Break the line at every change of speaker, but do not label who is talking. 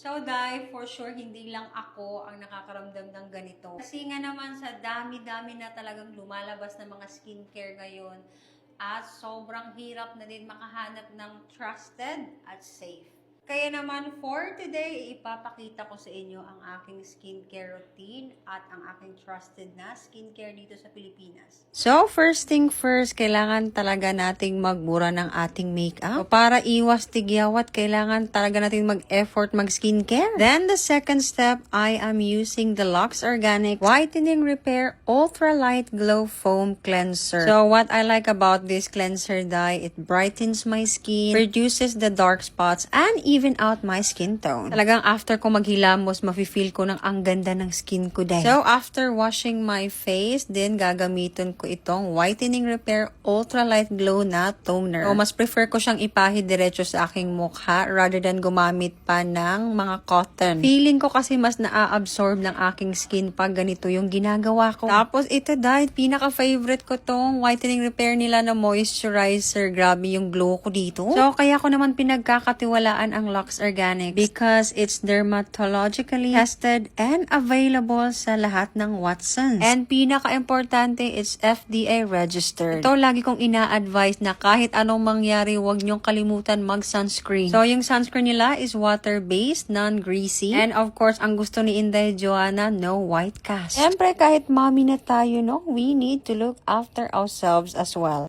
So, Dai, for sure, hindi lang ako ang nakakaramdam ng ganito. Kasi nga naman sa dami-dami na talagang lumalabas na mga skincare ngayon at sobrang hirap na din makahanap ng trusted at safe. Kaya naman for today, ipapakita ko sa inyo ang aking skincare routine at ang aking trusted na skincare dito sa Pilipinas. So, first thing first, kailangan talaga nating magmura ng ating makeup. So, para iwas tigyawat, kailangan talaga nating mag-effort mag-skincare. Then, the second step, I am using the Lux Organic Whitening Repair Ultra Light Glow Foam Cleanser. So, what I like about this cleanser, Dai, it brightens my skin, reduces the dark spots, and even out my skin tone. Talagang after ko maghilamos, mafe-feel ko ng ang ganda ng skin ko dahil. So, after washing my face, then gagamitin ko itong Whitening Repair Ultra Light Glow na toner. So, mas prefer ko siyang ipahid diretso sa aking mukha rather than gumamit pa ng mga cotton. Feeling ko kasi mas naa-absorb ng aking skin pag ganito yung ginagawa ko. Tapos, ito dahil pinaka-favorite ko tong Whitening Repair nila na moisturizer. Grabe yung glow ko dito. So, kaya ko naman pinagkakatiwalaan ang Lux Organic because it's dermatologically tested and available sa lahat ng Watsons. And pinaka-importante, it's FDA registered. Ito, lagi kong ina-advise na kahit anong mangyari, huwag niyong kalimutan mag-sunscreen. So, yung sunscreen nila is water-based, non-greasy. And of course, ang gusto ni Inday Joanna, no white cast. Siyempre, kahit mommy na tayo, no, we need to look after ourselves as well.